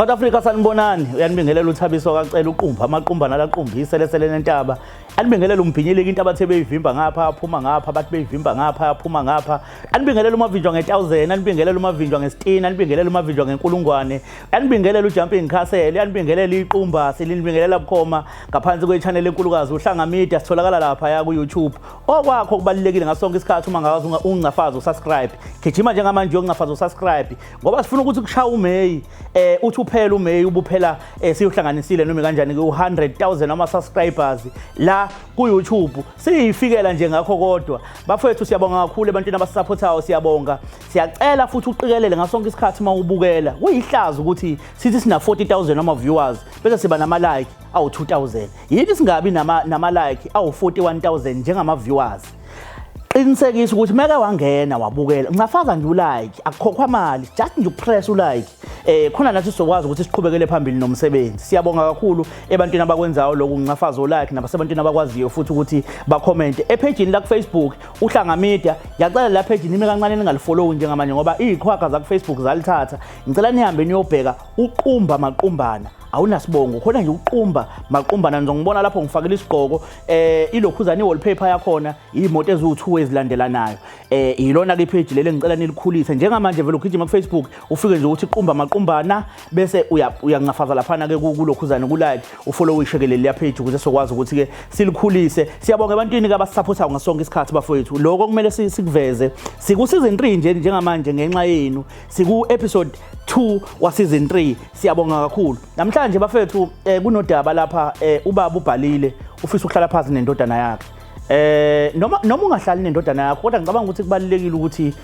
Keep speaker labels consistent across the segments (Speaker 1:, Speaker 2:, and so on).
Speaker 1: South Africa sanibonani uyanibingelela uThabiso kacela uqumba amaqumba nalaqumba lesele nentaba anibingelela umbhinyeleki into abathe beyivimba ngapha aphuma ngapha bathi beyivimba ngapha aphuma ngapha anibingelela umavinjwa nge1000 anibingelela umavinjwa nge16 anibingelela umavinjwa ngenkulungwane anibingelela ujumping castle anibingelela iqumba silinibingelela bukhoma ngaphansi kwechannel enkulukazi uhlanga media sitholakala lapha ya ku YouTube okwakho kubalekile ngasonke isikhathi uma ngazi ungafazi usubscribe gijima njengamanje ungafazi usubscribe ngoba sifuna ukuthi kushaya uMay uthi uphela uMay ubuphela siyohlanganisile noma kanjani ke 100,000 ama subscribers la ku YouTube siyifikela nje ngakho kodwa bafethu siyabonga kakhulu ebantwini abasupportayo siyabonga siyacela futhi uqikelele ngasonke isikhathi mawubukela kuyihlazo ukuthi sithi sina 40,000 ama viewers bese siba nama like awu 2,000 yini singabi nama like awu 41,000 njengama viewers qinisekisa ukuthi meke wangena wabukela ngifaza nje ulike akukhokhwa imali just nje upress ulike khona nathi sizokwazi ukuthi siqhubekele phambili nomsebenzi siyabonga kakhulu ebantwini abakwenzayo lokhu ngifaza ulike nabasebantwini abakwaziyo futhi ukuthi ba comment epage la ku Facebook uhlanga media ngiyacela la page nimi kancane ningalifollow njengamanje ngoba izikhwaka za ku Facebook zalithatha ngicela nihambe niyobheka uqumba maqumbana awunasibongo khona nje uqumba maqumbana ngizongibona lapho ngifakela isigqoko ilokhuzana iwallpaper yakhona imoto ezu2 ezilandelanayo yilona ke page lele ngicela nilikhulise njengamanje vele ugijima ku Facebook ufike nje ukuthi iqumba maqumbana bese uyangafaza laphana ke kulokhuzana ku like ufollow ishekelele le page ukuze sokwazi ukuthi ke silikhulise siyabonga ebantwini ke abasupportayo ngasonke isikhathi bafowethu lokho kumele sikuveze siku season 3 nje njengamanje ngenxa yenu siku episode 2 wa season 3 siyabonga kakhulu namhlanje bafethu kunodaba lapha ubaba ubhalile ufisa ukuhlala phansi nendodana yakhe noma ungahlali nendodana yakho kodwa ngicabanga ukuthi kubalekile ukuthi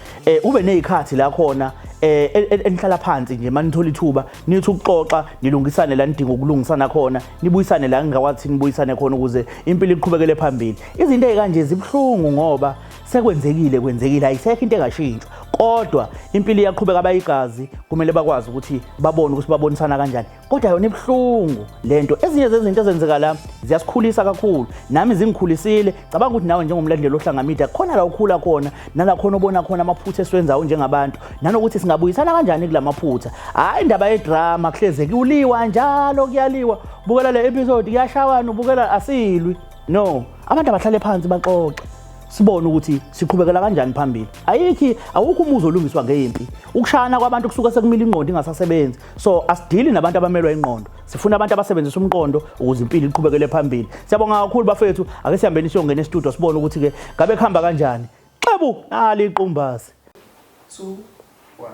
Speaker 1: ube nezikhathi la khona enihlala phansi nje manithola ithuba nithi ukuxoxa nilungisane la nidinga ukulungisana khona nibuyisane la ngingakwathi nibuyisane khona ukuze impilo iqhubekele phambili izinto ezikanje zibhlungu ngoba kwenzekile ayisekho into engashintshwa kodwa impilo iyaqhubeka abayigazi kumele bakwazi ukuthi babone ukuthi babonisana kanjani kodwa yona ibhlungu lento ezinye zezinto ezenzeka la ziyasikhulisa kakhulu nami zingikhulisile cabanga ukuthi nawe njengomlandeli ohlanga media khona la ukhula khona nala khona ubona khona amaphutha esiwenzayo njengabantu nanokuthi singabuyisana kanjani kulamaphutha hayi indaba yedrama kuhlezeke uliwa njalo kuyaliwa bukela le episode kuyashawana ubukela asilwi no abantu abahlale phansi baxoxe sibone ukuthi siqhubekela kanjani phambili awukho umuzo olungiswa ngeimpi ukushana kwabantu kusuka sekumila ingqondo ingasasebenzi so asidili nabantu abamelwa ingqondo sifuna abantu abasebenzisa umqondo ukuze impilo iqhubekele phambili siyabonga kakhulu bafethu ake sihambeni siyongena e-studio sibone ukuthi ke ngabe khamba kanjani xebu nali iqumbasi
Speaker 2: 2 1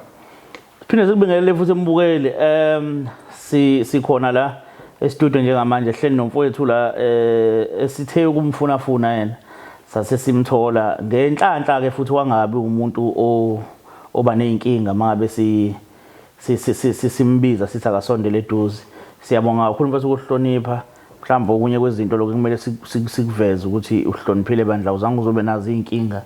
Speaker 1: phinde sikubingelele futhi embukeli sikhona la e-studio njengamanje hleli nomfowethu la esithe ukumfuna yena sase simthola ngenhlanhla ke futhi wangabi umuntu oba nezinkinga mangabe simbiza sithi akasondele eduze siyabonga kakhulu mfethu ukuhlonipha mhlawumbe okunye kwezinto lokho kumele sikuveze ukuthi uhloniphile bandla uzange uzobe nazo izinkinga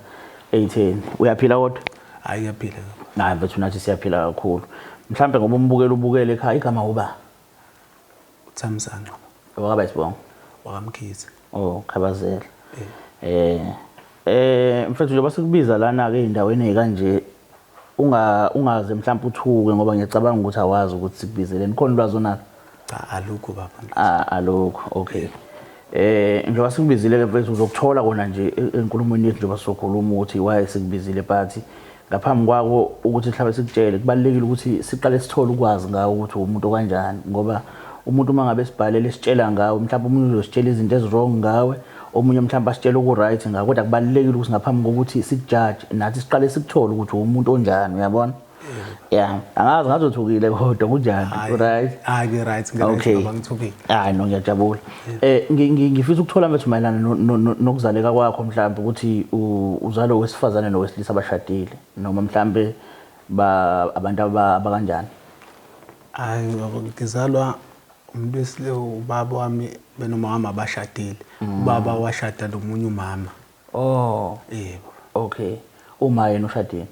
Speaker 1: 810 uyaphila kodwa
Speaker 2: hayi uyaphila
Speaker 1: hayi mfethu nathi siyaphila kakhulu mhlawumbe ngoba umbukele ekhaya igama uba
Speaker 2: uThamsanqa
Speaker 1: wakaba isibongo
Speaker 2: wakamkhize
Speaker 1: khabazela mfethu njengoba sikubiza lana ke endaweni ezikanje ungaze mhlawumbe uthuke ngoba ngiyacabanga ukuthi awazi ukuthi sikubizeleni khona ulwazi onalo
Speaker 2: cha alukho baba
Speaker 1: alukho okay njengoba sikubizile ke mfethu uzokuthola kona nje enkulumweni yethu njengoba sokhuluma ukuthi why sikubizile but ngaphambi kwako ukuthi mhlawumbe sikutshele kubalekile ukuthi siqale sithole ukwazi ngawo ukuthi umuntu kanjani ngoba umuntu mangabe sibhalele sitshela ngawo mhlawumbe umuntu uzositshela izinto ezirong ngawe omunye mhlawumbe asitshela ukuright ngawo kodwa kubalekile ukuthi ngaphambi kokuthi sikujudge nathi siqale sikuthole ukuthi umuntu onjani uyabona angazi ngazothukile kodwa kunjani right
Speaker 2: hayi right ngiyabanga ngithukile
Speaker 1: hayi no ngiyajabula ngifisa ukuthola mfethu mayelana nokuzaleka kwakho mhlawumbe ukuthi uzalo wesifazane nowesilisa abashadile noma mhlawumbe abantu abakanjani
Speaker 2: hayi ngizalwa umuntu wesilisa ubaba wami benomama abashadile ubaba washada nomunye umama yebo
Speaker 1: okay uma yena ushadile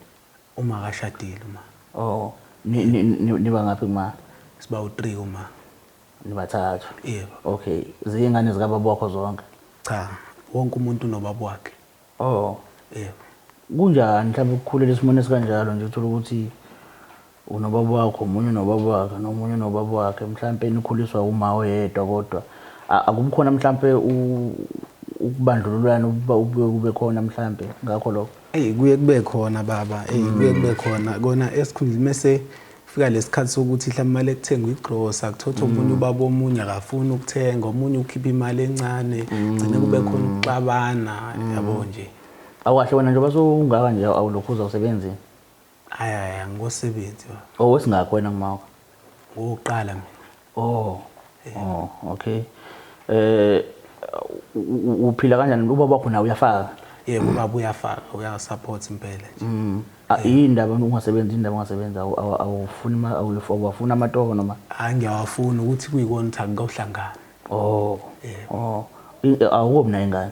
Speaker 2: uma akashadile uma
Speaker 1: niba ngaphi kuma
Speaker 2: siba u3 uma
Speaker 1: nibathathu
Speaker 2: yebo
Speaker 1: okay zingane zikababa wakho zonke
Speaker 2: cha wonke umuntu nobaba wakhe
Speaker 1: yebo
Speaker 2: yebo
Speaker 1: kunjani mhlawumbe ukukhulela isimone sikanjalo nje uthola ukuthi unobaba wakho omunye unobaba wakhe nomunye unobaba wakhe mhlawumbe nikhuliswa uma oyedwa kodwa akubukhona mhlawumbe ukubandlululana ube khona mhlawumbe ngakho lokho
Speaker 2: kuye kube khona baba kuye kube khona kona esikhundleni mase fika lesikhathi sokuthi mhlawumbe imali ekuthengwa igrocer kuthotha omunye ubaba omunye akafuni ukuthenga omunye ukhipha imali encane gcine kube khona ukuxabana yabo nje
Speaker 1: awahle wena nje basungaka nje awulokhuza usebenzini
Speaker 2: hayi ngosebenzi
Speaker 1: wesingakho wena ngimaka
Speaker 2: ngoqala mina
Speaker 1: okay uphila kanjani ubaba wakho nawe uyafaka
Speaker 2: yebo baba uyafaka uyasupport impela nje
Speaker 1: indaba ungasebenzi awufuni awufuna amatoho noma
Speaker 2: ngiyawafuna ukuthi kuyikona ukuthi akuhlangana
Speaker 1: awubi nayo ingane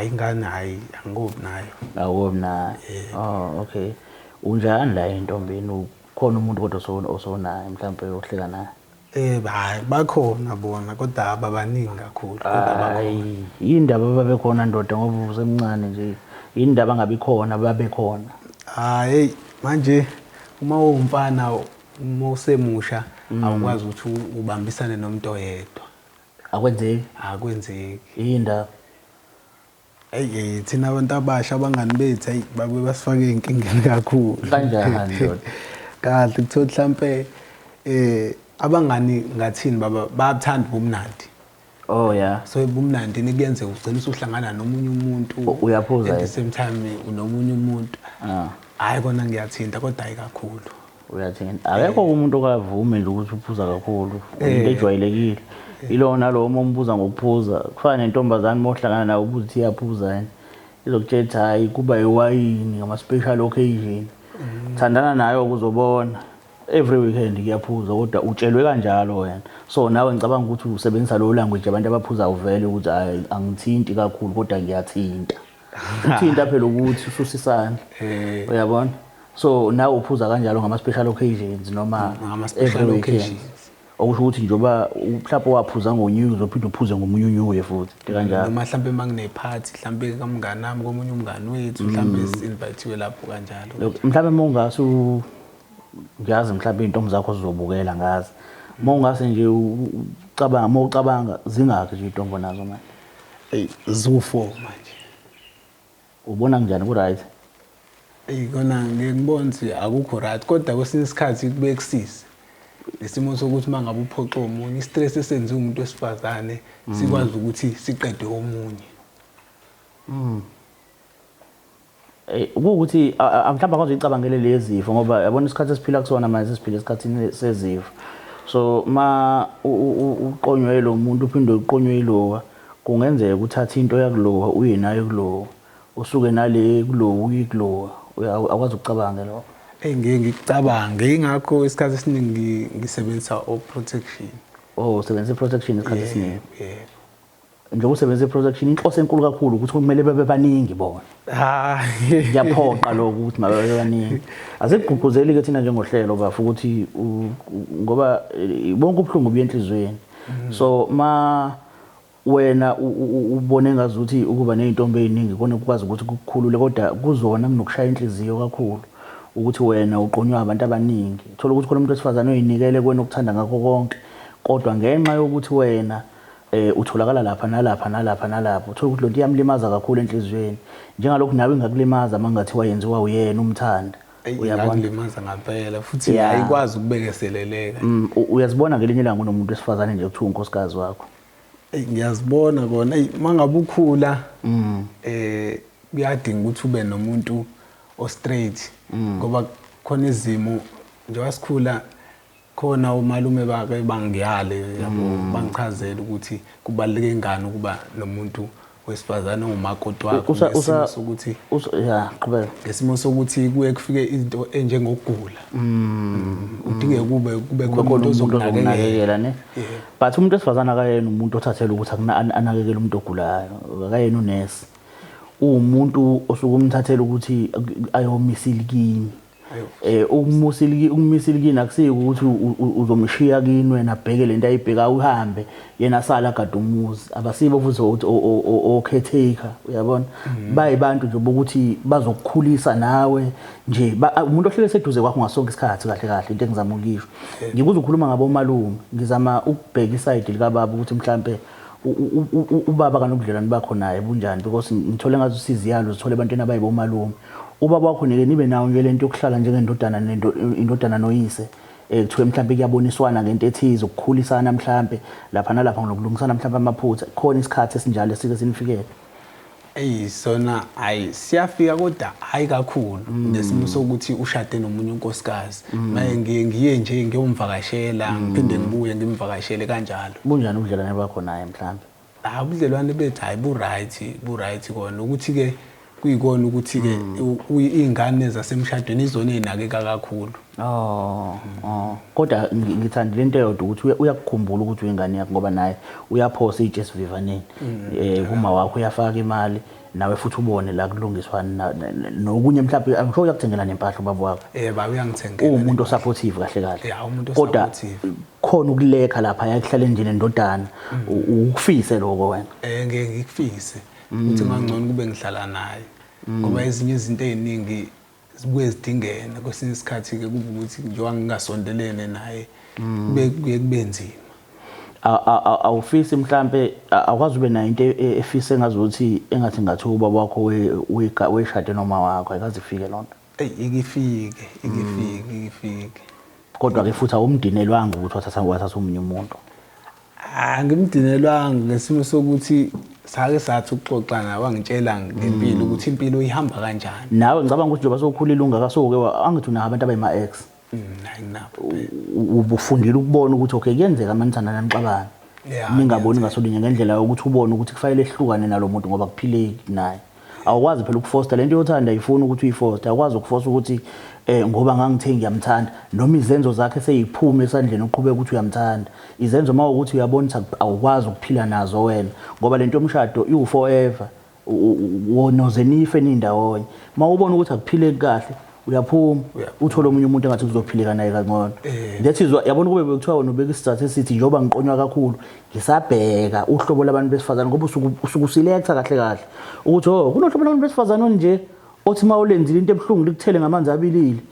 Speaker 2: ingane angikobi nayo
Speaker 1: awubi nayo okay unjani la entombini ukhona umuntu kodwa osonayo mhlawumbe yohleka naye
Speaker 2: bakhona bona kodwa ababaningi kakhulu
Speaker 1: hayi indaba babekhona ndoda ngoba usemncane nje indaba ngabe khona babekhona
Speaker 2: manje uma uwumfana uma usemusha awukwazi ukuthi ubambisane nomuntu oyedwa akwenzeki
Speaker 1: indaba
Speaker 2: thina abantu abasha abangani bethu babe basifake enkingeni kakhulu
Speaker 1: kanjani ndoda
Speaker 2: kahle kuthiwa mhlambe abangani ngathini baba bayathanda ubumnandi so ubumnandi nikuyenze ugcina usuhlangana nomunye umuntu
Speaker 1: uyaphuza
Speaker 2: at the same time unomunye umuntu hayi kona ngiyathinta kodwa hayi kakhulu
Speaker 1: uyathinta akekho umuntu okavume nje ukuthi uphuza kakhulu into ejwayelekile ilona lo umbuza ngokuphuza kufana nentombazane mohlangana nayo ubuza ukuthi iyaphuza yini izokuthetha hayi kuba iwayini ngama special occasion thandana nayo ukuzobona every weekend ngiyaphuza kodwa utshelwe kanjalo wena so nawe ngicabanga ukuthi usebenzisa lo language abantu abaphuza uvele ukuthi angithinti kakhulu kodwa ngiyathinta uthinta phela ukuthi ususisana uyabona so nawe uphuza kanjalo ngama special occasions noma
Speaker 2: ngama special occasions
Speaker 1: okusho ukuthi njoba mhlawumbe waphuza ngonyuku uzophinde uphuze ngomunyunyuye futhi kanjalo
Speaker 2: noma mhlawumbe mangine party mhlawumbe kamngani nami komunye umngani wethu mhlawumbe si-invitewe lapho kanjalo
Speaker 1: mhlawumbe mongasu ngiyazi mhlawumbe intombi zakho zizobukela ngazi mongase nje ucabanga zingakho nje intombi nazo manje
Speaker 2: zu4 manje
Speaker 1: ubona kanjani ku right
Speaker 2: kona ngikubona ukuthi akukho right kodwa kwesinye isikhathi kube kusisi lesimo sokuthi mangabe uphoxa omunye istress esenziwe umuntu wesifazane sikwazi ukuthi siqede omunye
Speaker 1: ukuthi mhlawumbe akuzicabangele lezi zifo ngoba yabona isikhathi esiphila kusona manje siphila esikhathini sezifo so ma uqonywe lo muntu uphinde uqonywe ilowa kungenzeka ukuthatha into yakulowa uye nayo kulowa usuke nale kulowa uyi kulowa akwazi ukucabanga lo
Speaker 2: ngeke ngikucabange ingakho isikhathi esiningi ngisebenzisa protection
Speaker 1: usebenzisa protection isikhathi esiningi njengoba usebenzisa protection inhloso enkulu kakhulu ukuthi kumele bebe baningi bona ngiyaphoqa lokho ukuthi mababe baningi azigqugquzeli ke thina njengohlelo bafu ukuthi ngoba bonke ubuhlungu buyenhlizweni so ma wena ubone ngazuthi ukuba nezintombi eziningi kona ukwazi ukuthi kukhulule kodwa kuzona kunokushaya inhliziyo kakhulu ukuthi wena uqonywa abantu abaningi thola ukuthi khona umuntu wesifazane oyinikele kwena ukuthanda ngakho konke kodwa ngenxa yokuthi wena utholakala lapha nalapha uthola ukuthi lonto iyamlimaza kakhulu enhlizweni njengalokhu nawe ngakulimaza mangathi wayenziwa uyena umthanda
Speaker 2: uyabona ngampela futhi ayikwazi ukubekeseleleka
Speaker 1: uyazibona ngelinye ilanga unomuntu wesifazane nje kuthiwa unkosikazi wakho
Speaker 2: ngiyazibona kona mangabe ukhula kuyadinga ukuthi ube nomuntu straight ngoba khona izimo nje wasikhula khona umalume bake bangiyale yabo bangichazela ukuthi kubaleke ngani ukuba nomuntu wesifazane ongumakoti wakho sokuthi
Speaker 1: qhubeka
Speaker 2: ngesimo sokuthi kuye kufike izinto enjengokugula udinge kube khona umuntu ozokunakekela
Speaker 1: ne but umuntu wesifazane akayena umuntu othathela ukuthi anakekele umuntu ogulayo akayena unesi umuntu osukumthathela ukuthi ayomisile kimi ukumisila kini akusiyo ukuthi uzomshiya kini wena abheke lento ayibheka uhambe yena sala gada umuzi abasibo futhi caretaker uyabona bayibantu nje bokuthi bazokukhulisa nawe nje umuntu ohlele seduze kwakho ngasonke isikhathi kahle kahle into engizama ukisho ngikuza ukukhuluma ngabo malume ngizama ukubheka iside lika baba ukuthi mhlambe ubaba kanobudlelwane bakho naye bunjani because ngithole ngathi usiziyalo sithole abantwana abayibo malume ubaba wakho nike nibe nawo nje lento yokuhlala njengendodana indodana noyise kuthiwe mhlambe kuyaboniswana ngento ethize ukukhulisana mhlambe lapha nalapha ngokulungisana mhlambe amaphutha khona isikhathi esinjalo esike sinifikele
Speaker 2: sona siyafika kodwa hayi kakhulu nesimo sokuthi ushade nomunye unkosikazi maye ngiye nje ngiyomvakashela ngiphinde ngibuye ngimvakashele kanjalo
Speaker 1: bunjani ubudlelwane bakho naye mhlambe
Speaker 2: ubudlelwane bethu hayi bu right kona ukuthi ke kuyikona ukuthi ke izingane zasemshadweni izona ezinakeka kakhulu
Speaker 1: kodwa ngithanda lento eyodwa ukuthi uyakukhumbula ukuthi uyingane yakho ngoba naye uyaphosa iJesu Vivaneni uma wakho uyafaka imali nawe futhi ubone la kulungiswana nokunye mhlawumbe angisho uyakuthengela nempahla ubaba wakho
Speaker 2: baba uyangithengela
Speaker 1: umuntu osupportive kahle kahle
Speaker 2: umuntu
Speaker 1: osupportive khona ukuleka lapha yakuhlala endlini endodana ukufise lokho wena
Speaker 2: ngeke ngikufise ukuthi mangcono kube ngihlala naye ngoba ezinye izinto eziningi zibuye zidingena kwesinye isikhathi ke kube ukuthi njengoba ngingasondelene naye kube nzima
Speaker 1: awufisi mhlambe akwazi ube nayo into efise ngazuthi engathi ngathi ubaba wakho weshade noma wakho ayikazi ifike lonto
Speaker 2: ikifike
Speaker 1: kodwa ke futhi awumdinelwanga ukuthi wathatha umunye umuntu
Speaker 2: ngimdinelwanga ngesimo sokuthi sake sathi ukuxoxa nawe wangitshela ngempilo ukuthi impilo ihamba kanjani
Speaker 1: nawe ngicabanga ukuthi njengoba sokukhulile ungakasoke angithi una abantu abayima ex ubufundile ukubona ukuthi okay kuyenzeka manithanda namxabana ningaboni ngasolinye ngendlela yokuthi ubone ukuthi kufanele ehlukane nalomuntu ngoba kuphileki naye awukwazi phela ukufoster lento yothanda ayifuni ukuthi uyifoster awukwazi ukufoster ukuthi ngoba ngangithe ngiyamthanda noma izenzo zakhe seyiphume esandleni uqhubeka ukuthi uyamthanda izenzo mawukuthi uyabona ukuthi awukwazi ukuphila nazo wena ngoba lento yomshado you forever wonozenife nindawonye mawubona ukuthi akuphileki kahle uyaphuma uthola omunye umuntu engathi uzophileka naye kangcono that is yabona kube bekuthiwa wena ubeka isizathu esithi njoba ngiqonywa kakhulu ngisabheka uhlobo labantu besifazana ngoba usuku selecta kahle kahle ukuthi kunohlobo labantu besifazana onje othi mawulenzile into ebhlungu likuthele ngamanzi abilile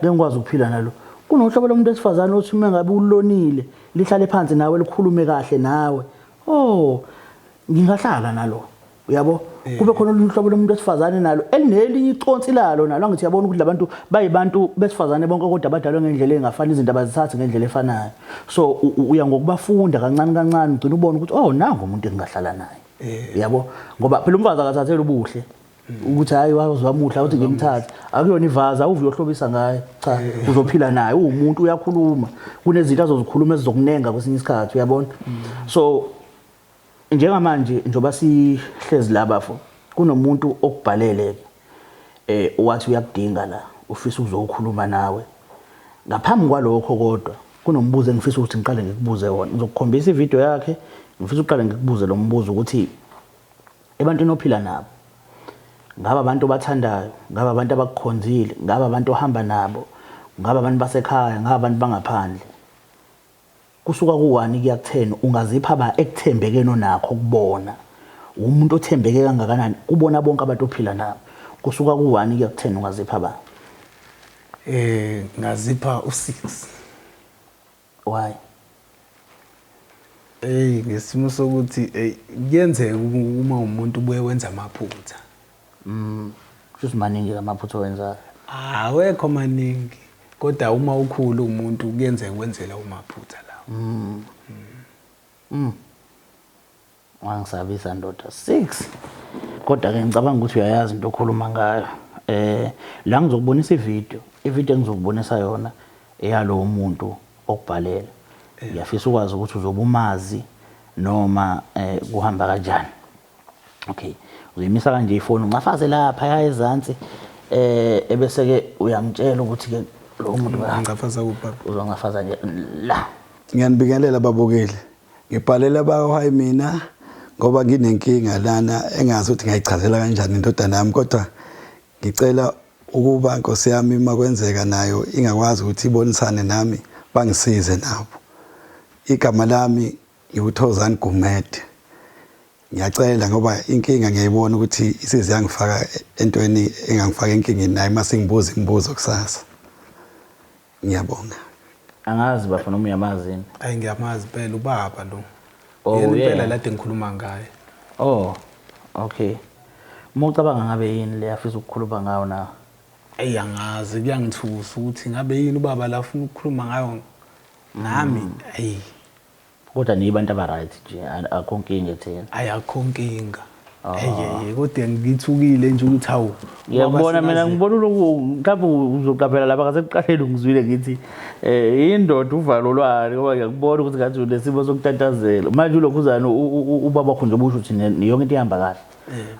Speaker 1: ngengikwazi ukuphila nalo kunohlobo lomuntu besifazana othi mengabe ulonile lihlale phansi nawe likhulume kahle nawe ngingahlala nalo uyabo kube khona uhlobo lomuntu besifazane nalo elinelinye iconsi lalo nalo ngithi yabona ukuthi labantu bayibantu besifazane bonke kodwa abadalwe ngendlela engafani izinto abazithatha ngendlela efanayo so uya ngokubafunda kancane kancane ugcina ubona ukuthi nangu umuntu engahlala naye yabo ngoba phela umfazi akathathela ubuhle ukuthi hayi wazomuhla uthi ngimthatha akuyona ivaza uve uyohlobisa ngaye cha uzophila naye umuntu uyakhuluma kunezinto azozikhuluma ezizokunenga kwesinye isikhathi uyabona so njengamanje njoba sihlezi la bafo kunomuntu okubhalele wathi uyakudinga la ufisa ukuzokhuluma nawe ngaphambi kwalokho kodwa kunombuzo engifisa ukuthi ngiqale ngikubuze wona ngizokukhombisa ivideo yakhe ngifisa uqale ngikubuze lo mbuzo ukuthi ebantwini ophila nabo ngaba abantu bathandayo ngaba abantu abakukhonzile ngaba abantu ohamba nabo ngaba abantu basekhaya ngaba abantu bangaphandle kusuka ku1 kuya ku10 ungazipha ba ekuthembekeno nakho kubona umuntu othembeke kangakanani kubona bonke abantu ophila nabo kusuka ku1 kuya ku10 ungazipha ba
Speaker 2: ngazipha u6
Speaker 1: why
Speaker 2: ngesimo sokuthi kuyenzeka uma umuntu ubuye wenza amaphutha
Speaker 1: just maningi amaphutha wenza
Speaker 2: awekho maningi kodwa uma ukhulu umuntu kuyenzeka kwenzela umaphutha lawo
Speaker 1: wangisabisa ndoda 6 kodwa ke ngicabanga ukuthi uyayazi into okhuluma ngayo la ngizokubonisa ivideo engizokubonisa yona eyalo umuntu okubhalela ngiyafisa ukwazi ukuthi uzoba umazi noma kuhamba kanjani okay uyimisa kanje ifoni ungafaze lapha ezantsi ebese ke uyamtshela ukuthi ke lo muntu
Speaker 2: ngafaza kuphi
Speaker 1: uzongafaza nje la
Speaker 3: ngiyanibingelela babukeli ngibhalela bawo hayi mina ngoba nginenkinga lana engazi ukuthi ngayichazela kanjani indodana yami kodwa ngicela ukuba Nkosi yami makwenzeka nayo ingakwazi ukuthi ibonisane nami bangisize nabo. Igama lami ngiuThozani Gumede. Ngiyacela ngoba inkinga ngiyayibona ukuthi isize yangifaka entweni engangifaka enkingeni naye mase ngibuza imibuzo kusasa. Ngiyabonga.
Speaker 1: Angazi bafana uyamazini.
Speaker 2: Hayi ngiyamazi phela ubaba lo.
Speaker 1: Oh,
Speaker 2: yena
Speaker 1: yeah.
Speaker 2: phela lade ngikhuluma ngaye.
Speaker 1: Oh, okay. Mucabanga ngabe yini le afisa ukukhuluma ngayo na?
Speaker 2: Angazi kuyangithusa ukuthi ngabe yini ubaba la ufuna ukukhuluma ngayo nami.
Speaker 1: Kodwa ni abantu abaright nje akho nkinga ethena.
Speaker 2: Ayakho nkinga. Kodwa ngithukile nje ukuthi hawu.
Speaker 1: Ngiyabona mina ngibona mhlawumbe uzoqaphela lapha ngasekuqaleni ngizwile ngithi indoda uvalo lwalo ngoba ngiyakubona ukuthi ngathi unesimo sokutatazela. Manje ulokhu uzana ubaba wakho nje ubusho ukuthi yonke into ihamba kahle.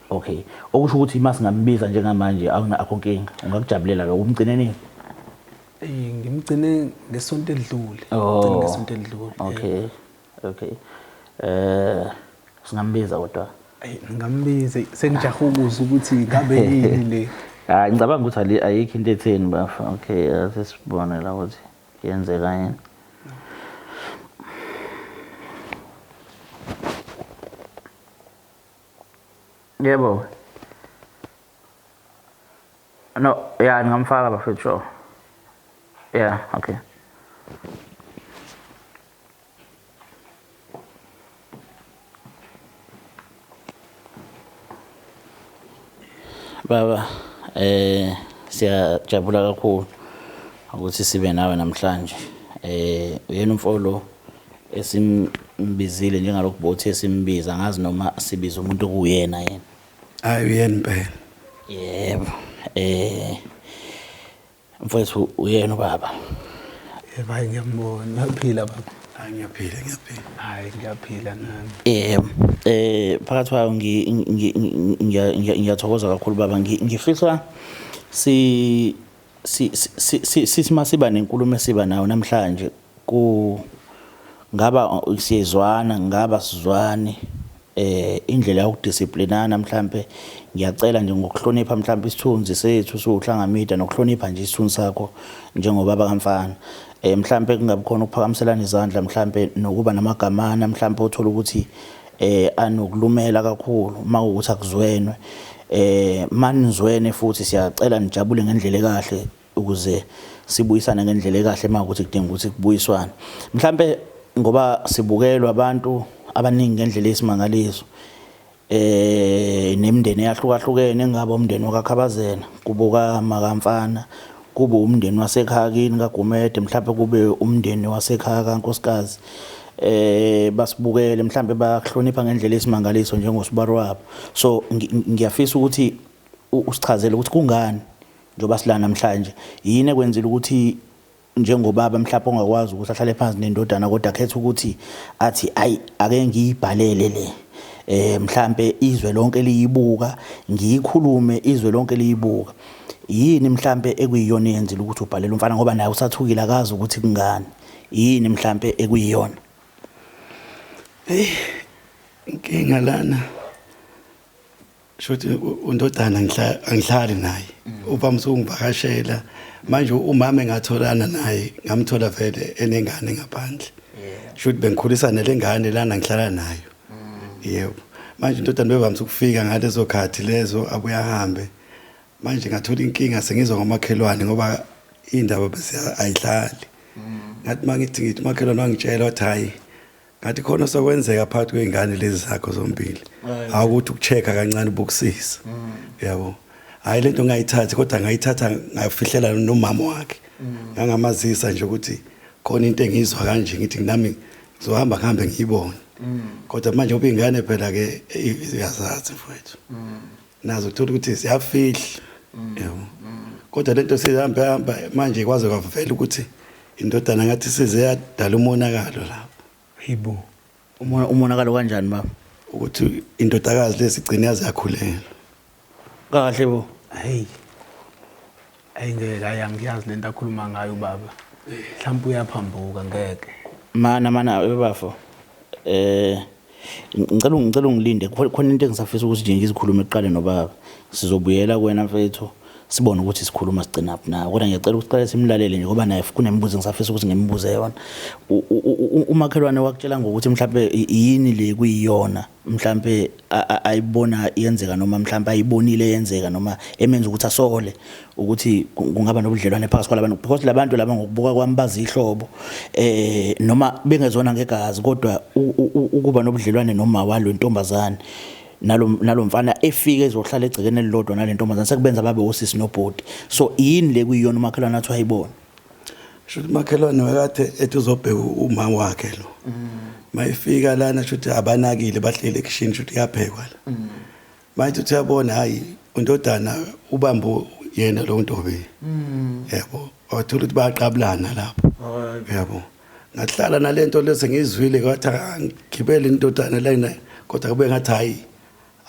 Speaker 1: Okay. Okusho ukuthi masingambiza njengamanje akho nkinga. Ungakujabulela lo umgcine nini?
Speaker 2: Ngimgcine ngesonto edlule. Ngesonto edlule.
Speaker 1: Okay. Okay. Singambiza kodwa.
Speaker 2: Ngambize sengijaha ukuza ukuthi ngabe yini le.
Speaker 1: Hayi ngicabanga ukuthi ayikho into etheni bafa. Okay, asisibone la ukuthi yenzeka yini. Yebo. No, yeah, ngamfaka bafethu show. Yeah, okay. Baba, siyajabula kakhulu ukuthi sibe nawe namhlanje. Uyena umfolo esimbizile njengalokhu bothi esimbiza ngazi noma sibiza umuntu okuyena yena.
Speaker 3: Hayi uyena impela.
Speaker 1: Yebo. Mfowethu uyena ubaba.
Speaker 2: Yebo ngiyambona. Ngiyaphila baba.
Speaker 3: Hayi ngiyaphila.
Speaker 2: Hayi ngiyaphila nami.
Speaker 1: Phakathi kwayo ngiyathokoza kakhulu baba ngifisa masiba nenkulumo esiba nayo namhlanje ngaba siyezwana ngaba sizwane indlela yokudisciplinana mhlambe ngiyacela nje ngokuhlonipha mhlambe isithunzi sethu sohlangamida nokuhlonipha nje isithunzi sakho njengobaba kamfana mhlambe kungabe khona ukuphakamiselana izandla mhlambe nokuba namagamana mhlambe uthola ukuthi anokulumela kakhulu mawukuthi akuzwenwe manizwene futhi siyacela nijabule ngendlela kahle ukuze sibuyisane ngendlela kahle mawukuthi kudinga ukuthi kubuyiswane mhlambe ngoba sibukelwa abantu abaningi ngendlela esimangaliso nemndeni yahlukahlukene ngaba umndeni wakakhabazela kubuka makamfana kube umndeni wasekhaya kini kaGumede mhlambe kube umndeni wasekhaya kaNkosikazi basibukele mhlambe bahlonipha ngendlela esimangaliso njengosibaro wabo so ngiyafisa ukuthi usichazele ukuthi kungani njoba silana namhlanje yini ekwenzile ukuthi njengobaba mhlawumbe ongakwazi ukuthi ahlale phansi nendodana kodwa akhetha ukuthi athi ake ngiyibhalele le mhlambe izwe lonke liyibuka ngiyikhulume izwe lonke liyibuka yini mhlambe ekuyiyona yenzile ukuthi ubhalele umfana ngoba naye usathukile akazi ukuthi kungani yini mhlambe ekuyiyona
Speaker 3: inkinga lana shothi undodana angihlali naye ubamse ungivakashela manje umama engatholana naye ngamthola vele enengane ngaphandle shothi bengikhulisa nelengane lana ngihlala nayo yebo manje indodana bevamse ukufika ngalezo khathi lezo abuya hambe manje ngathola inkinga sengizwa ngomakhelwane ngoba indaba bese ayihlali ngathi mangithi makhelwane wangitshela wathi hayi ngathi khona sokwenzeka phakathi kweingane lezi zakho zombili akuthi ukuchecka kancane ubukisisa yabo hayi lento ngayithatha kodwa ngayithatha ngayifihlela nomama wakhe ngangamazisa nje ukuthi khona into engizwa kanje ngithi nami ngizohamba ngihambe ngiyibone kodwa manje ube ingane phela ke iyazazi mfowethu nazo uthola ukuthi siyafihla yabo kodwa lento sihamba manje kwaze kwavela ukuthi indodana ngathi size yadala umonakalo lapho
Speaker 2: Hibo.
Speaker 1: Umonakalo kanjani baba?
Speaker 3: Ukuthi indodakazi lesigcina yaze yakhulela.
Speaker 1: Kahle bo.
Speaker 2: Hey. Ayingeke ayangiyazi lento akhuluma ngayo baba. Mhlawumbe uyaphambuka ngeke.
Speaker 1: Mana bebafo. Ngicela ungilinde khona into engisafisa ukuthi nje ngizikhulume eqale nobaba. Sizobuyela kuwena mfethu. sibone ukuthi sikhuluma sigcina uphi nawe kodwa ngiyacela ukucela simlalele nje ngoba naye kunemibuzo ngisafisa ukuthi ngimbuze yona umakhelwane wakutshela ngokuthi mhlawumbe yini le kuyiyona mhlawumbe ayibona yenzeka noma mhlawumbe ayibonile yenzeka noma emenza ukuthi asole ukuthi kungaba nobudlelwane phakathi kwalabantu because labantu laba ngokubuka kwami bazi ihlobo noma bengezona ngegazi kodwa ukuba nobudlelwane noma walo ntombazane nalo mfana efike ezohlala egcikene elilodwa nalentombazane sekubenza babe osisi nobhodi so yini le kuyiyona umakhelwane athi ayibona
Speaker 3: shuthi umakhelwane wakade ethi uzobheka umama wakhe lo mayifika lana shuthi abanakile bahlele ekishini shuthi yaphekwa la manje uthi uyabona hayi undodana ubambo yena lo ntobe yebo wathola ukuthi bayaqabulana lapho yebo ngahlala nalento lese ngizwile kwathi ngibele indodana lena kodwa kube ngathi hayi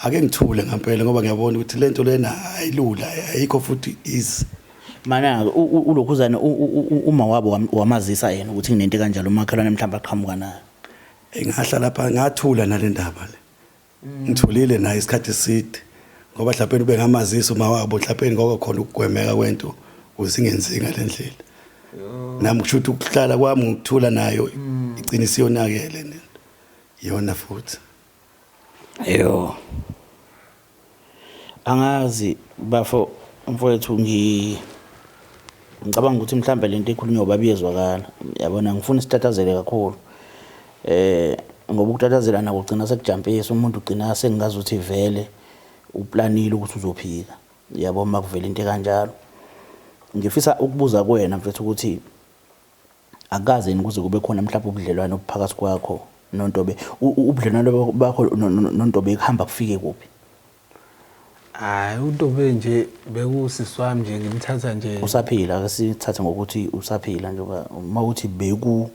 Speaker 3: ake ngithule ngempela ngoba ngiyabona ukuthi lento lena ayilula ayikho futhi easy
Speaker 1: mana ulokhuzana uma wabo wamazisa yena ukuthi nginento kanjalo umakhelwane mhlawumbe aqhamuka nayo
Speaker 3: ngahla lapha ngathula nalendaba le ngithulile naye isikhathi eside ngoba mhlawumbe ube ngamazisa uma wabo mhlawumbe ngoba khona ukugwemeka kwento usingenzi ngalendlela nami kushuthi ukuhlala kwami ngikuthula nayo iqinisa yonakele nento yona futhi
Speaker 1: ayo angazi bafo mfowethu ngicabanga ukuthi mhlawumbe lento ekhulunywa babiyezwakala yabona ngifuna isitatazele kakhulu ngoba ukutatazela nako ugcina sekujampisa umuntu ugcina sengazi ukuthi vele uplanile ukuthi uzophika yabo makuvela into kanjalo ngifisa ukubuza kuwena mfethu ukuthi akaze ukuze kube khona mhlawumbe ubudlelwane obuphakathi kwakho nontobe ubudlelwane bakho nontobe kuhamba kufike kuphi
Speaker 2: hayi untobe nje bekusisi wami nje ngimthatha nje
Speaker 1: usaphila ake sithathe ngokuthi usaphila njengoba mawuthi beku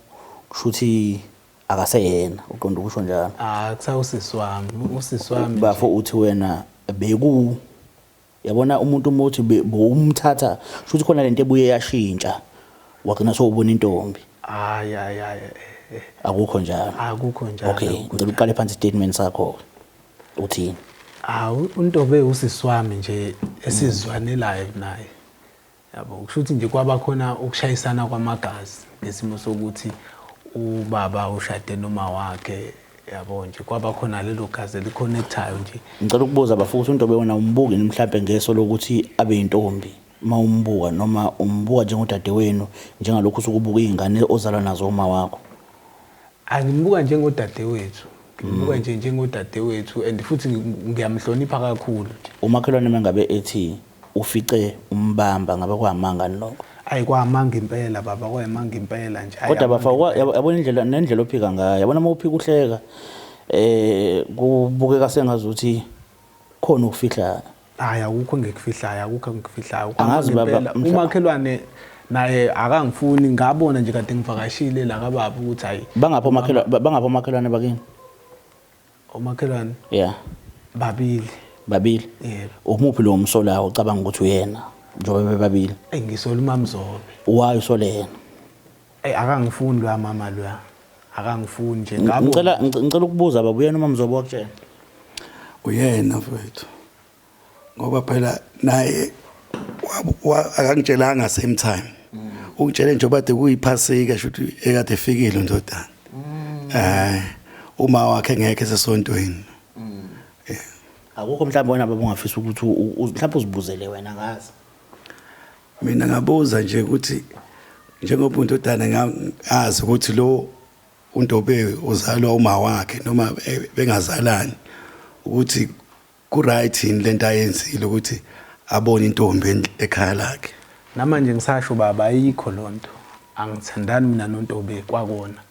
Speaker 1: kushuthi akaseyena uqonda ukusho njalo
Speaker 2: kusawusisi wami
Speaker 1: bafo uthi wena beku yabona umuntu umothi bomthatha shuthi khona lento ebuye yashintsha wagcina sowubona intombi
Speaker 2: hayi
Speaker 1: akukho njalo okay ngicela uqale phansi statement sakho uthini
Speaker 2: untobe usisi wami nje esizwanelayo naye yabo kushuthi nje kwaba khona ukushayisana kwamagazi ngesimo sokuthi ubaba ushade noma wakhe yabo nje kwaba khona lelo gazi liconnectayo nje
Speaker 1: ngicela ukubuza bafuthi untobe wona umbuki mhlawumbe ngeso lokuthi abe intombi mawumbuka noma umbuka njengodade wenu njengalokho usukubuka izingane ozalwa nazo uma wakho
Speaker 2: angimbuka njengodade wethu ngibuka nje njengodade wethu and futhi ngiyamhlonipha kakhulu
Speaker 1: umakhelwane mangabe ethi ufice umbamba ngabe kwamanga lokho
Speaker 2: ayi kwamanga impela baba kwamanga impela nje
Speaker 1: kodwa bafa yabona indlela nendlela ophika ngayo yabona mawuphika uhleka kubukeka sengazuthi khona ukufihla
Speaker 2: hayi akukho ngikufihlayo
Speaker 1: angazi baba
Speaker 2: umakhelwane naye akangifuni ngabona nje kade ngivakashile la kababa ukuthi hayi
Speaker 1: bangapha umakhelwane bakini
Speaker 2: umakhelwane
Speaker 1: yeah babili
Speaker 2: yebo
Speaker 1: umuphi lo umsolayo ucabanga ukuthi uyena njengoba bebabili
Speaker 2: ngisola uMamzobe
Speaker 1: wayo solena
Speaker 2: akangifuni lo mama lo akangifuni nje ngabo
Speaker 1: ngicela ukubuza baba uyena uMamzobe wakutshela
Speaker 3: uyena mfowethu ngoba phela naye akangitshelanga same time ungitshele njengoba de kuyiphasika shuthi ekade efikile ndodana uma wakhe ngeke sesontweni
Speaker 1: akukho mhlawumbe wena baba ungafisa ukuthi mhlawumbe uzibuzele wena ngazi
Speaker 3: mina ngabuza nje ukuthi njengoba undodana ngazi ukuthi lo untobe uzalwa uma wakhe noma bengazalani ukuthi ku right in lento ayenzile ukuthi abone intombi ekhaya lakhe
Speaker 2: namanje ngisasho baba ayikho lonto angithandani mina nontobe kwakona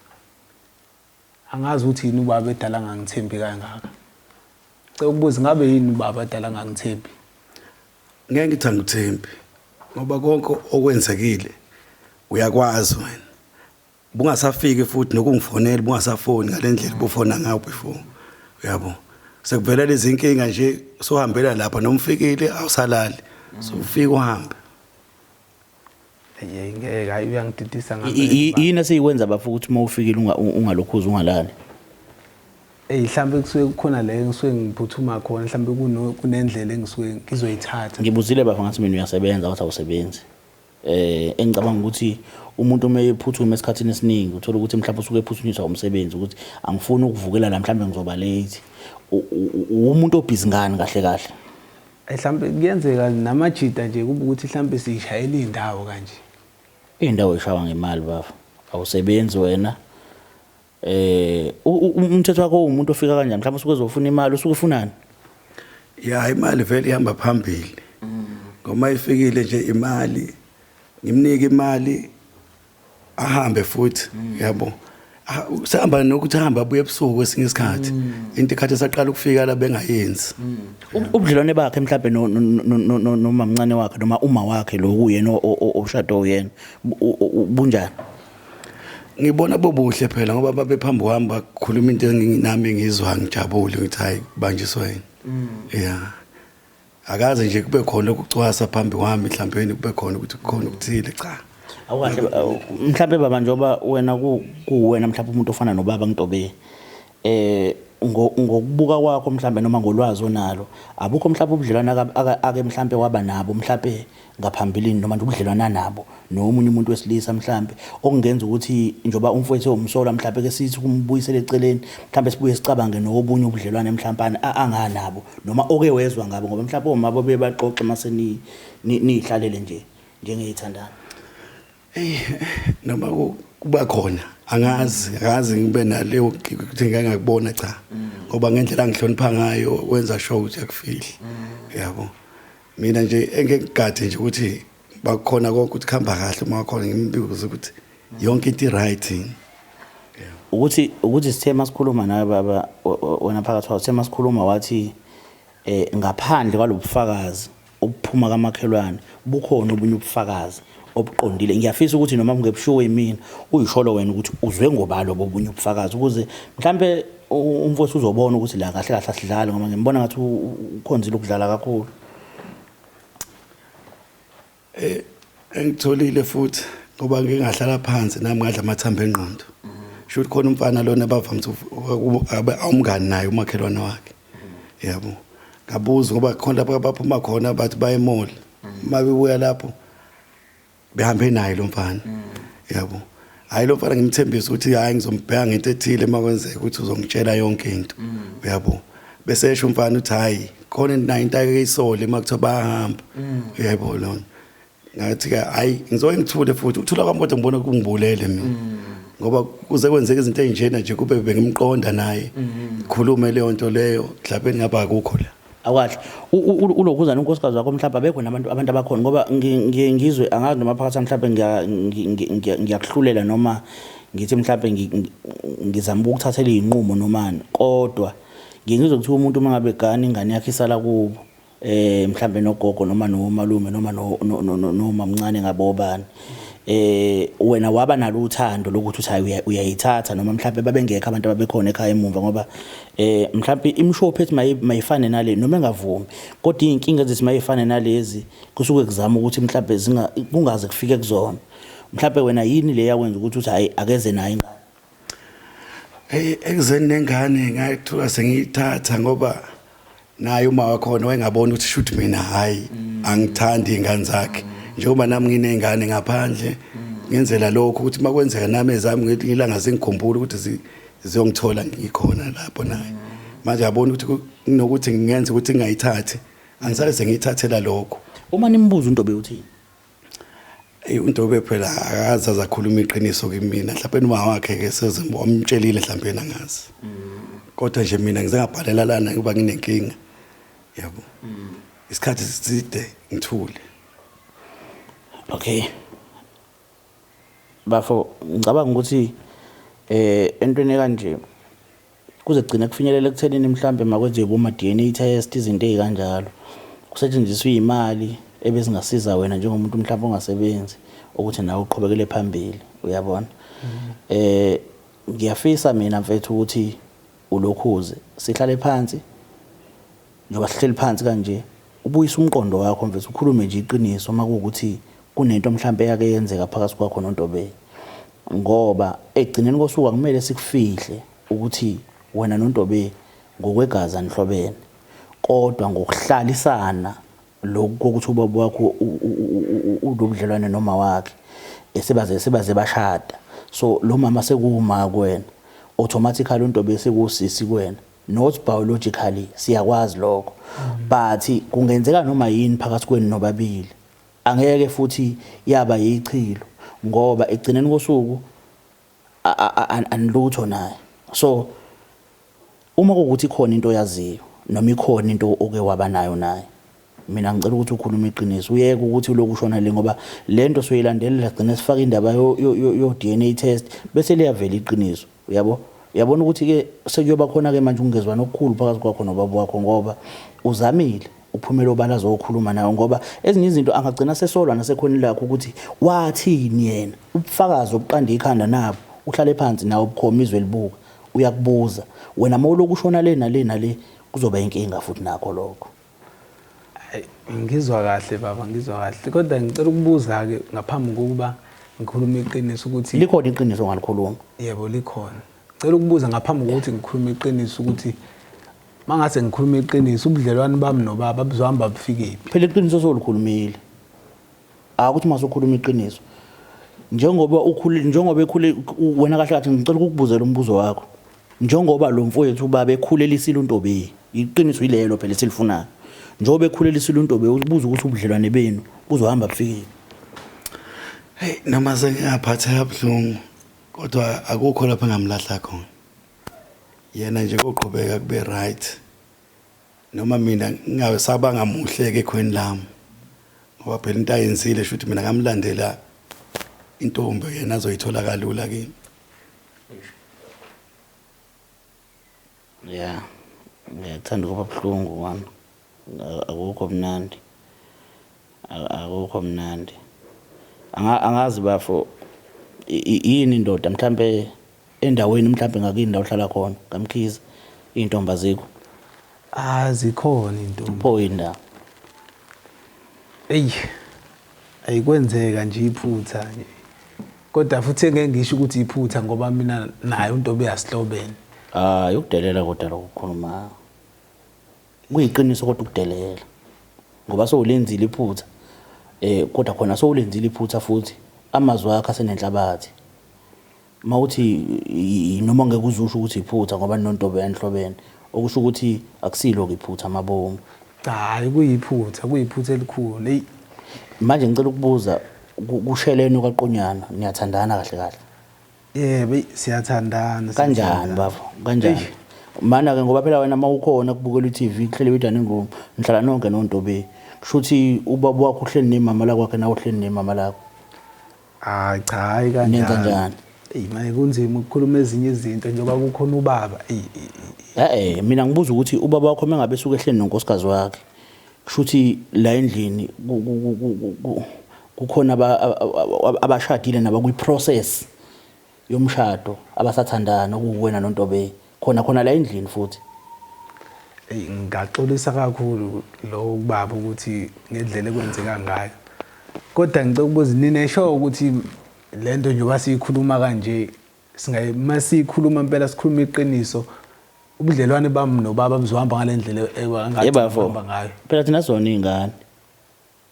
Speaker 2: angazi ukuthi yini ubaba edala ngangithembi kangaka cela ukubuza ngabe yini ubaba edala ngangithembi
Speaker 3: ngeke ngithi angithembi ngoba konke okwenzekile uyakwazi wena bungasafiki futhi nokungifonela bungasafoni ngalendlela ubufona ngayo before uyabo sekuvela lezi inkinga nje sohambela lapha noma ufikile awusalali so ufika uhambe
Speaker 2: ngeke hayi uyangididisa
Speaker 1: ngabe yini esiyikwenza bafu ukuthi uma ufikile ungalokhuza ungalali
Speaker 2: mhlambe kusuke kukhona le ngisuke ngiphuthuma khona mhlambe kunendlela engisuke ngizoyithatha.
Speaker 1: Ngibuzile baba ngathi mina uyasebenza wathi awusebenzi. Engicabanga ukuthi umuntu uma ephuthuma esikhathini esiningi uthola ukuthi mhlawumbe usuke ephuthunyiswa umsebenzi ukuthi angifuni ukuvukela la mhlawumbe ngizoba late. Umuntu obhizi ngani kahle kahle?
Speaker 2: Mhlambe kuyenzeka namajita nje kuba ukuthi mhlambe sishayela indawo kanje.
Speaker 1: Indawo eshawa ngemali baba. Awusebenzi wena. Umthetho wakho umuntu ofika kanjani mhlawumbe usuke ezofuna imali usuke ufunani?
Speaker 3: Ya imali vele ihamba phambili. Ngoma ifikile nje imali ngimnika imali ahambe futhi yabo. Sihamba nokuthi hamba abuye ebusuku kwesinye isikhathi. Into ikhathi esaqala ukufika la bengayenzi.
Speaker 1: Ubudlelwane bakhe mhlawumbe noma mncane wakhe noma uma wakhe lo kuyena oshado uyena bunjani?
Speaker 3: Ngibona bobuhle phela ngoba babe phambi kwami bakhuluma into enginami ngizwa ngijabule ngithi hayi banjisweni. Yeah. Akaze nje kube khona ukucwasa phambi kwami mhlawumbe kube khona ukuthi kukhona ukuthile cha.
Speaker 1: Awukahle mhlawumbe baba njoba wena kuwena mhlawumbe umuntu ofana nobaba Ntobe ngokubuka kwakho mhlawumbe noma ngolwazi onalo abukho mhlawumbe ubudlelwana ake mhlawumbe waba nabo mhlawumbe ngaphambilini noma nje ubudlelwana nabo nomunye umuntu wesilisa mhlawumbe okungenza ukuthi njoba umfowethu omsola mhlawumbe ke sithi kumbuyisele eceleni mhlawumbe sibuye sicabange nobunye ubudlelwana mhlawumbe anganabo noma oke wezwa ngabo ngoba mhlawumbe omabo bebaxoxe mase nihlalele nje njengeyithandana.
Speaker 3: Noma kuba khona angazi ngibe naleyo ukuthi ngingakubona cha ngoba ngendlela angihlonipha ngayo wenza sure ukuthi akufihli yabo mina nje engekugade nje ukuthi bakhona konke ukuthi khamba kahle uma khona ngimbiza ukuthi yonke into right
Speaker 1: ukuthi sithema sikhuluma nawe baba wena phakathi kwawo sithema sikhuluma wathi ngaphandle kwalobufakazi obuphuma kamakhelwane bukhona obunye ubufakazi obuqondile. Ngiyafisa ukuthi noma ngebushuwe yimina uyisholo wena ukuthi uzwe ngobalo bobunye ubufakazi ukuze mhlambe umfowethu uzobona ukuthi la kahle kahle asidlala ngoba ngibona ngathi ukhonzile ukudlala kakhulu.
Speaker 3: Engitholile futhi ngoba ngingahlala phansi nami ngadla amathamba engqondo. Shothi khona umfana lona abavamisa awumngani naye umakhelwane wakhe. Yabo. Ngabuza ngoba khona lapho abaphuma khona bathi baye mall. Mabebuya lapho behambe naye lo mfana. Yabo. Hayi lo mfana ngimthembisa ukuthi hayi ngizombheka ngento ethile makwenzeka ukuthi uzongitshela yonke into. Yabo. Bese esho umfana uthi hayi khona nayo into ayisole makuthiwa bayahamba. Yebo lona. Ngathi ke hayi ngizoke ngithule futhi uthula kwami kodwa ngibona kungibulele mina. Ngoba kuze kwenzeke izinto ezinjena nje kube bengimqonda naye. Khulume leyo nto leyo mhlawumbe ngaba akukho la.
Speaker 1: Awakahle ulokuzana unkosikazi wakho mhlawumbe abekho abantu abakhona ngoba ngizwe angazi noma phakathi mhlawumbe ngiyakuhlulela noma ngithi mhlawumbe ngizama ukuthathela izinqumo nomani kodwa ngiyizwe ukuthi umuntu mangabe gani ingane yakhe isala kubo mhlawumbe nogogo noma nomalume noma noma mncane ngabobani wena waba nalo uthando lokuthi uthi uyayithatha noma mhlawumbe babengekho abantu ababekhona ekhaya emuva ngoba mhlawumbe imshophi ethi mayifane nale noma engavumi kodwa inkinga ezithi mayifane nalezi kusuke kuzama ukuthi mhlawumbe kungaze kufike kuzona mhlawumbe wena yini le yakwenza ukuthi uthi hayi akeze naye ingane
Speaker 3: ekuzeni nengane ngayithuka sengiyithatha ngoba naye uma wakhona wayengabona ukuthi shoot mina hayi angithandi ingane zakhe njengoba nami nginengane ngaphandle ngenzela lokho ukuthi makwenzeka nami ezami ngilanga sengikhumbula ukuthi ziyongithola ngikhona lapho naye manje yabona ukuthi kunokuthi ngingenza ukuthi ngingayithathi angisale sengiyithathela lokho.
Speaker 1: Uma nimbuza uNtobe uthini?
Speaker 3: uNtobe phela akaza zakhuluma iqiniso kimi mhlawumbe uma wakhe ke sezomtshelile mhlawumbe yena ngazi kodwa nje mina ngizengabhalela lana ngoba nginenkinga yabo isikhathi siside ngithule.
Speaker 1: Okay bafo ngicabanga ukuthi entweni kanje kuze gcina kufinyelela ekuthenini mhlambe makwenziwe boma DNA test izinto ezikanjalo kusetshenziswa imali ebesingasiza wena njengomuntu mhlawumbe ongasebenzi ukuthi nawe uqhubekele phambili uyabona. Ngiyafisa mina mfethu ukuthi ulokhuze sihlale phansi njoba sihleli phansi kanje ubuyisa umqondo wakho mfethu ukhulume nje iqiniso makuukuthi kunento mhlambe yake yenzeka phakathi kwakho noNtobe ngoba egcineni kosuku kumele sikufihle ukuthi wena noNtobe ngokwegazi anihlobene kodwa ngokuhlalisana lokho ukuthi ubaba wakho udobudlelwane noma wakhe sebaze bashada so lo mama sekuma kuwena automatically uNtobe sekusisi kuwena not biologically siyakwazi lokho but kungenzeka noma yini phakathi kwenu nobabili angeke futhi yaba yichilo ngoba egcineni kosuku anilutho naye so uma kuthi khona into yaziyo noma ikhona into oke waba nayo naye mina ngicela ukuthi ukhulume iqiniso uyeke ukuthi lokhu ushona le ngoba lento soyilandelela gcina sifaka indaba yo DNA test bese liyavela iqiniso uyabona ukuthi ke sekuyoba khona ke manje ungezwana okukhulu phakathi kwakho nobaba wakho ngoba uzamile uphumela obalazo okhuluma nayo ngoba ezinye izinto angagcina sesolwa nasekhoni lakho ukuthi wathini yena ubufakazi obuqanda ikhanda nabo uhlale phansi nawe ubukhoma izwe libuka uyakubuza wena mawuloku ushona le nale kuzoba inkinga futhi nakho lokho
Speaker 2: ngizwa kahle baba ngizwa kahle kodwa ngicela ukubuza ke ngaphambi kokuba ngikhuluma iqiniso ukuthi
Speaker 1: likhona iqiniso ongalikhuluma
Speaker 2: yebo likhona ngicela ukubuza ngaphambi kokuthi ngikhulume iqiniso ukuthi mangase ngikhuluma iqiniso ubudlelwane bami nobaba buzohamba bufike
Speaker 1: phela iqiniso solikhulumile akuthi masukhuluma iqiniso njengoba ekhule wena kahle kahle ngicela ukukubuzela umbuzo wakho njengoba lo mfowethu ubaba ekhulelisile uNtobe iqiniso yilelo phela esilifunayo njengoba ekhulelisile uNtobe ubuza ukuthi ubudlelwane benu buzohamba bufike
Speaker 3: hey noma sengiyaphatha kabuhlungu kodwa akukho lapha engamlahla khona yena nje koqhubeka kube right noma mina ngawe saba ngamuhleke ekhweni lami ngoba phela into ayenzile futhi mina ngamlandela intombi yena azoyithola kalula kimi
Speaker 1: yeah ngiyakthanda ukuba buhlungu wami akukho mnandi akukho mnandi angazi bafo yini indoda mhlambe endaweni mhlambe ngakini la uhlala khona ngamkhiza intombi azikho
Speaker 2: zikhona intombi
Speaker 1: pho inda
Speaker 2: ayikwenzeka nje iphutha nje kodwa futhi ngeke ngisho ukuthi iphutha ngoba mina naye uNtobe yasihlobene
Speaker 1: ukudelela kodwa lokukhuluma kuyiqiniso kodwa ukudelela ngoba sowulenzile iphutha kodwa khona sowulenzile iphutha futhi amazwi akhe asenenhlabathi mawuthi noma ngeke uzusho ukuthi iphutha ngoba noNtobe yanihlobene okusho ukuthi akusilo ke iphutha mabomu
Speaker 2: hayi kuyiphutha elikhulu hey
Speaker 1: manje ngicela ukubuza kushelene kwaQonyana niyathandana kahle kahle
Speaker 2: yebo siyathandana
Speaker 1: kanjani bafo kanjani mana ke ngoba phela wena mawukhona kubukela iTV kuhlele widana ingoma nihlala nonke noNtobe kusho ukuthi ubaba wakho uhleli nemama la kwakhe nawe uhleli nemama lakho
Speaker 2: cha hayi kanjani manje kunzima ukukhuluma ezinye izinto njengoba kukhona ubaba
Speaker 1: mina ngibuza ukuthi ubaba wakho mengabe suke ehleli nonkosikazi wakhe kusho ukuthi la endlini kukhona abashadile nabakwi-process yomshado abasathandana okuwena noNtobe khona la endlini futhi
Speaker 2: ngingaxolisa kakhulu lo ubaba ukuthi ngendlela ekwenzeka ngayo kodwa ngicela ukubuza nina esho ukuthi lento nje wasikhuluma kanje masikhuluma impela sikhuluma iqiniso ubudlelwane bami nobaba buzohamba ngalendlela engathamba ngayo
Speaker 1: phela thina sona izingane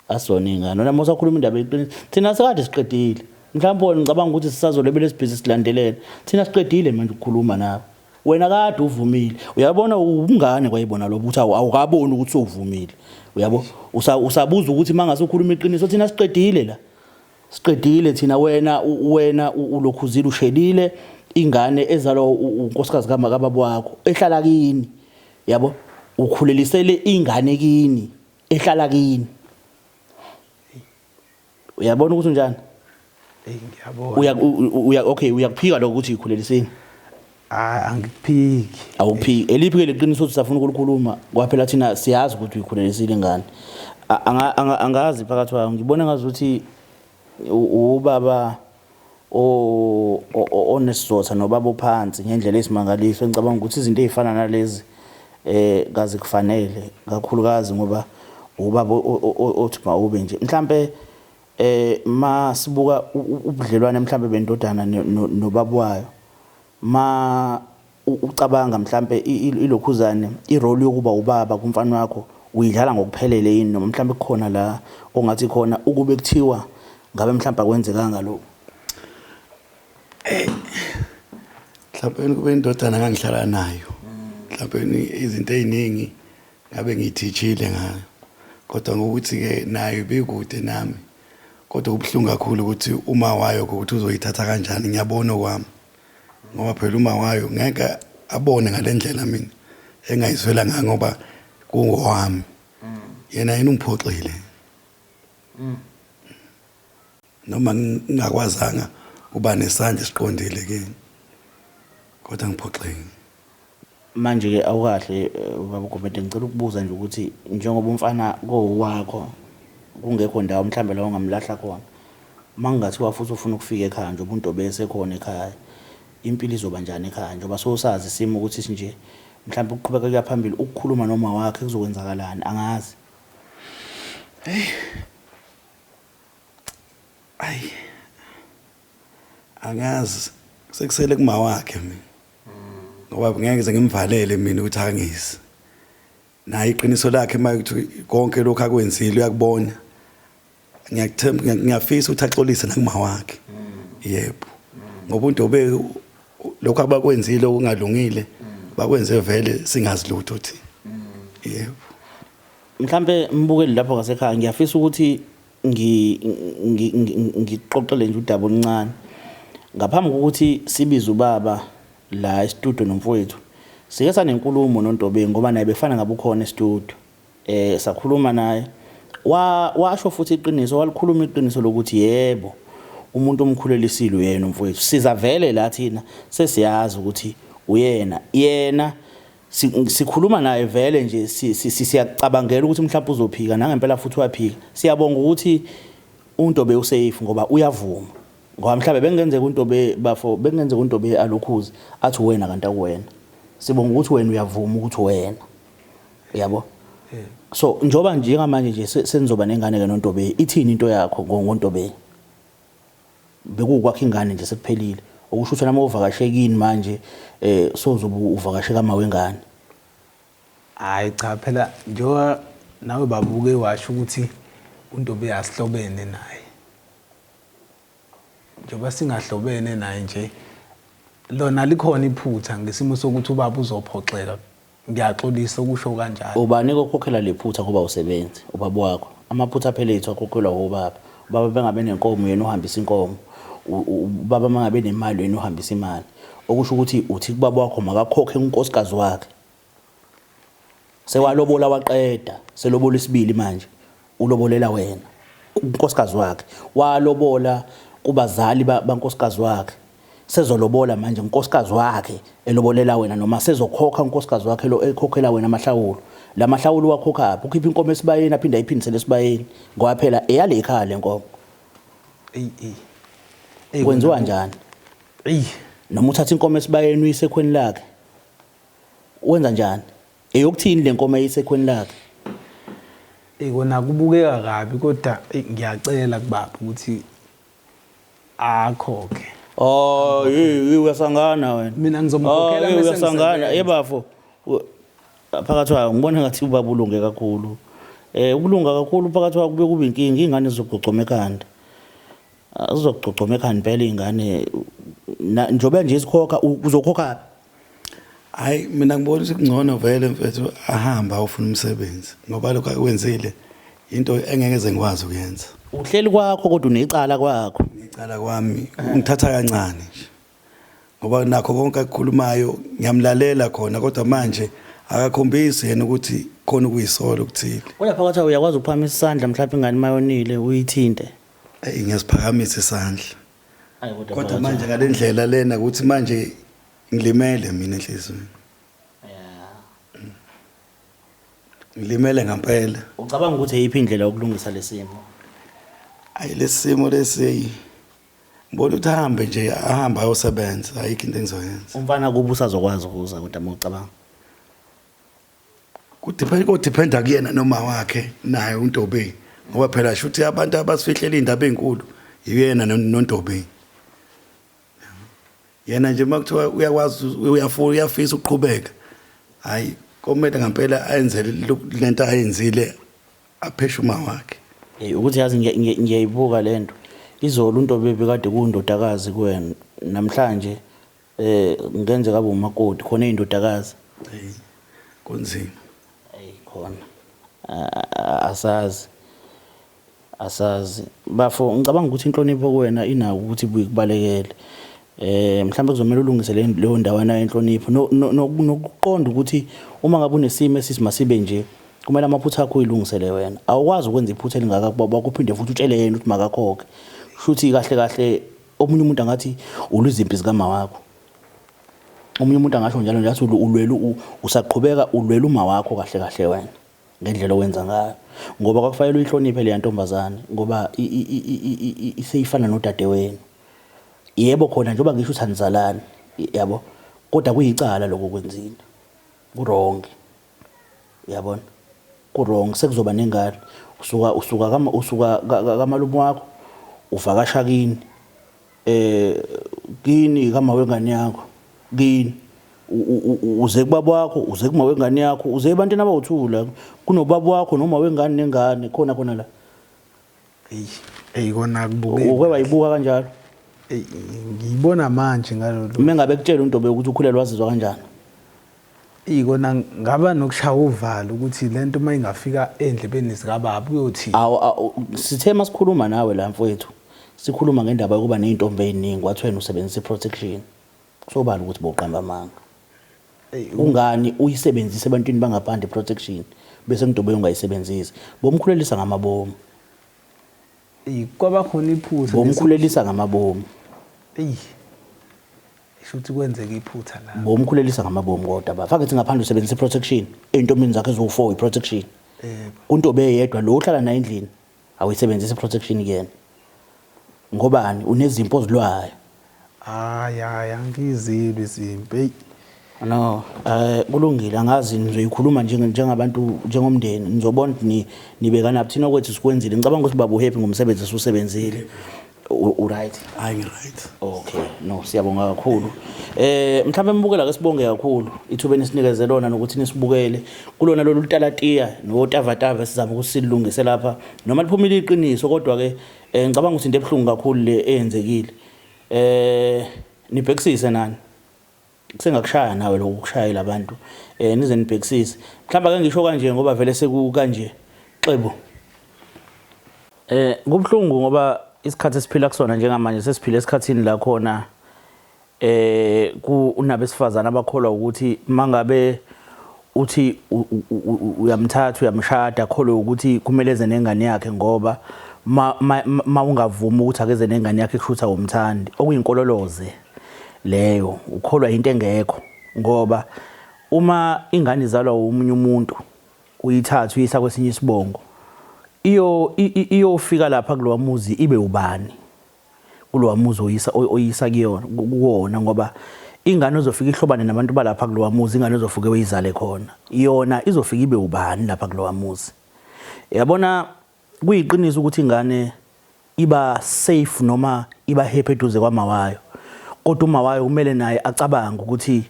Speaker 1: asona ingane noma usakhuluma indaba yeqiniso thina sekade siqedile mhlawumbe ngicabanga ukuthi sisazolebele sibhizi silandelele thina siqedile manje ukukhuluma nawe wena kade uvumile uyabona ubungane kwayibona lo ukuthi awukaboni ukuthi sowuvumile uyabo usabuza ukuthi mangase ukhuluma iqiniso thina siqedile thina wena ulokhuzile ushelile ingane ezalwa unkosikazi kababa wakho ehlala kini yabo ukhulelisele ingane kini ehlala kini uyabona ukuthi njani
Speaker 2: ngiyabona
Speaker 1: okay uyakuphika lokho ukuthi ikhuleliseni
Speaker 2: angikuphiki
Speaker 1: awuphiki eliphi ke leqiniso ukuthi safuna ukulikhuluma kwaphela thina siyazi ukuthi uyikhulelisile ingane angazi phakathi kwayo ngibona ngazi ukuthi ubaba onesizotha nobaba ophansi ngendlela esimangaliso ngicabanga ukuthi izinto ezifana nalezi kazi kufanele kakhulukazi ngoba ubaba othi mawube nje mhlambe masibuka ubudlelwane mhlambe bendodana nobaba wayo ucabanga mhlambe ilokhuzane irole yokuba ubaba kumfana wakho uyidlala ngokuphelele yini noma mhlambe kukhona la ongathi khona ukube kuthiwa ngabe mhlambe akwenzekanga lokho
Speaker 3: mhlawumbe kube indodana ngangihlala nayo mhlawumbe izinto eziningi ngabe ngithithile ngayo kodwa ngokuthi ke nayo bekude nami kodwa ubhlungu kakhulu ukuthi uma wayo ukuthi uzoyithatha kanjani ngiyabona kwami ngoba phela uma wayo ngeke abone ngalendlela mina engayizwela ngayo ngoba kungowami yena ungiphoxile noma ngingakwazanga uba nesandla esiqondile ke kodwa ngiphoxile
Speaker 1: manje ke awukahle baba Gobede ngicela ukubuza nje ukuthi njengoba umfana kowakho kungekho ndawo mhlambe la ongamlahla khona mangingathiwa futhi ufuna ukufika ekhaya nje ubuntu bese khona ekhaya impilo izoba njani ekhaya njengoba sosazi isimo ukuthi nje mhlambe ukuqhubeka kuya phambili ukukhuluma noma wakhe kuzokwenzakalani angazi
Speaker 3: angazi sekusele kuma wakhe mina ngoba ngeke ngimvalele mina ukuthi angisi naye iqiniso lakhe makuthi konke lokho akwenzile uyakubona ngiyakuthemba ngiyafisa ukuthi axolise nakuma wakhe yebo ngoba untobe lokho abakwenzile okungalungile bakwenze vele singazi lutho thi yebo
Speaker 1: mhlambe mbukeli lapho ngasekhaya ngiyafisa ukuthi ngiqoqele nje udaba oluncane ngaphambi kokuthi sibize ubaba la e-studio nomfowethu sike sanenkulumo noNtobe ngoba naye befana ngabe ukhona e-studio sakhuluma naye washo futhi iqiniso walikhuluma iqiniso lokuthi yebo umuntu omkhulelisile uyena umfowethu sizavele la thina sesiyazi ukuthi yena sikhuluma naye vele nje siyacabangela ukuthi mhlawumbe uzophika nangempela futhi waphika siyabonga ukuthi uNtobe usafe ngoba uyavuma ngoba mhlawumbe bengenzeka uNtobe bengenzeka uNtobe alokhuzi athi wena kanti akuwena sibonga ukuthi wena uyavuma ukuthi wena uyabo so njoba njengamanje nje senizoba nengane ke noNtobe ithini into yakho ngoNtobe bekukwakho ingane nje sekuphelile okusho ukuthi nami uvakashekini manje sozoba uvakasheka mawengane
Speaker 2: hayi cha phela njoba nawe babuke washo ukuthi uNtobe asihlobene naye njoba singahlobene naye nje lona likhona iphutha ngesimo sokuthi ubaba uzophoxeka ngiyaxolisa ukusho kanjalo
Speaker 1: ubani kokhokhela lephutha ngoba usebenzi ubaba wakho amaphutha phelethu akhokhelwa ubaba ubaba bengabe nenkomo yena uhambisa inkomo ubaba mangabe nemali yena uhambisa imali okusho ukuthi uthi kubaba wakho makakhokhe unkosikazi wakhe sewalobola waqeda selobola isibili manje ulobolela wena unkosikazi wakhe walobola kubazali bankosikazi wakhe sezolobola manje unkosikazi wakhe elobolela wena noma sezokhokha unkosikazi wakhe lo ekhokhela wena amahlawulo la mahlawulo wakhokha ukhipha inkomo esibayeni aphinda ayiphindisele esibayeni ngoba phela eyale ekhaya lenkomo kwenziwa njani noma uthatha inkomo esibayeni uyisekhweni lakhe wenza njani eyokuthini lenkomo eyisekhweni lakhe
Speaker 2: kona kubukeka kabi kodwa ngiyacela kubaba ukuthi akhokhe
Speaker 1: uyasangana wena
Speaker 2: mina ngizomkhokhela bese
Speaker 1: uyasangana yebafo phakathi kwayo ngibona ngathi ubaba ulunge kakhulu ukulunga kakhulu phakathi kwayo kube kuba inkinga ingane zizogcogcoma ekhanda azogcogcoma ekhanda phela ingane njobe nje isikhokha uzokhokha
Speaker 3: hayi mina ngibona ukuthi kungcono vele mfethu ahamba ufuna umsebenzi ngoba lokho akwenzile into engeke ngikwazi ukuyenza
Speaker 1: uhleli kwakho kodwa unecala kwakho
Speaker 3: ngicala kwami ngithatha kancane nje ngoba nakho konke akukhulumayo ngiyamlalela khona kodwa manje akakhombisi yena ukuthi khona ukuyisolo ukuthile
Speaker 1: uyaphakathi uyakwazi ukuphamisa isandla mhlawumbe ingane mayonile uyithinte
Speaker 3: ngiyasiphakamisa isandla kodwa manje ngalendlela lena ukuthi manje ngilimele mina enhlizweni ngilimele ngempela
Speaker 1: ucabanga ukuthi eyiphi indlela yokulungisa lesimo
Speaker 3: ayi lesimo lesi ngibona ukuthi ahambe nje ahamba ayosebenza ayikho into engizoyenza
Speaker 1: umfana kuba usazokwazi ukuza kodwa mawucabanga
Speaker 3: kudependa kuyena noma wakhe naye uNtobe ngoba phela shuthi abantu abasifihlela indaba ezinkulu yena noNtobe yena nje makuthiwa uyakwazi uyafisa ukuqhubeka hayi komele ngempela ayenzele lento ayenzile apheshe uma wakhe
Speaker 1: ukuthi yazi ngiyayibuka lento izolo into bebekade kundodakazi kuwena namhlanje ngenzeka kabe umakoti khona izindodakazi
Speaker 3: kunzima
Speaker 1: khona asazi bafo ngicabanga ukuthi inhlonipho kuwena inawo ukuthi kubalekele mhlawumbe kuzomela ulungise leyo ndawo nayo inhlonipho nokuqonda ukuthi uma ngabe unesimo esisimasibe nje kumele amaphutha akho uyilungisele wena awukwazi ukwenza iphutha elingaka kuba kuphinde futhi utshele yena ukuthi makakhokhe shuthi kahle kahle omunye umuntu angathi uluzimpi zikama wakho omunye umuntu angasho njalo nje ulwela usaqhubeka ulwela uma wakho kahle kahle wena ngendlela owenza ngayo ngoba kwakufanele uyihloniphe le ntombazane ngoba iseyifana nodade wenu yebo khona njengoba ngisho uthandizalana yabo kodwa kuyicala lokho kwenzile kurong yabona kurong sekuzoba nengane usuka kamalume wakho uvakasha kini kini kama wengane yakho kini uze kubaba wakho uze kuma wengane yakho uze ebantwini abawuthula kunobaba wakho noma wengane nengane khona la
Speaker 2: kona kubuke
Speaker 1: uke wayibuka kanjalo
Speaker 2: ngiyibona manje ngalolu
Speaker 1: mengabe kutshela uNtobe ukuthi ukhulelwa wazizwa kanjani
Speaker 2: kona ngaba nokushaya uvalo ukuthi lento mayingafika endlebeni zikababa uyothi
Speaker 1: sithe masikhuluma nawe la mfowethu sikhuluma ngendaba yokuba nezintombi eziningi wathi wena usebenzisa iprotection sobala ukuthi boqamba amanga ungani uyisebenzise ebantwini bangaphandle iprotection bese uNtobe ungayisebenzisi bomkhulelisa ngamabomu
Speaker 2: kwaba khona iphutha
Speaker 1: bomkhulelisa ngamabomu
Speaker 2: shuthi kwenzeka iphutha la
Speaker 1: bomkhulelisa ngamabomu kodwa bafake ukuthi ngaphandle usebenzisa iprotection entombini zakhe ezo4 iprotection uNtobe yedwa lo uhlala naye endlini awuyisebenzisa iprotection kuyena ngobani unezimpo ozilwayo
Speaker 2: angizilwe izimpi
Speaker 1: no kulungile angazi nizoyikhuluma njengabantu njengomndeni nizobona ukuthi nibekana thina kwethu sikwenzile ngicabanga ukuthi baba uhappy ngomsebenzi esusebenzile right
Speaker 3: hayi right
Speaker 1: okay no siyabonga kakhulu mhlawumbe mbukela ke sibonge kakhulu ithubeni esinikeze lona nokuthi nisibukele kulona lolu lutalatiya notavatava sizama ukusilungise lapha noma liphumile iqiniso kodwa ke ngicabanga ukuthi into ebhlungu kakhulu le eyenzekile nibhekisise nani kusengakushaya nawe lokushayela abantu nize nibhekisise mhlawumbe ake ngisho kanje ngoba vele seku kanje xebo kubhlungu ngoba isikhathi esiphila kusona njengamanje sesiphila esikhathini la khona kunabesifazana abakholwa ukuthi mangabe uthi uyamthatha uyamshada akholwe ukuthi kumele eze nengane yakhe ngoba ungavuma ukuthi akeze nengane yakhe kushuthi awumthandi okuyinkololoze leyo ukholwa into engekho ngoba uma ingane izalwa umunye umuntu uyithatha uyisa kwesinye isibongo iyofika lapha kulowa muzi ibe ubani kulowa muzi oyisa kuwona ngoba ingane uzofika ihlobane nabantu balapha kulowa muzi ingane uzofike uyizale khona yona izofika ibe ubani lapha kulowa muzi yabona kuyiqiniso ukuthi ingane iba safe noma iba happy eduze kwamawayo kodwa umawayo kumele naye acabanga ukuthi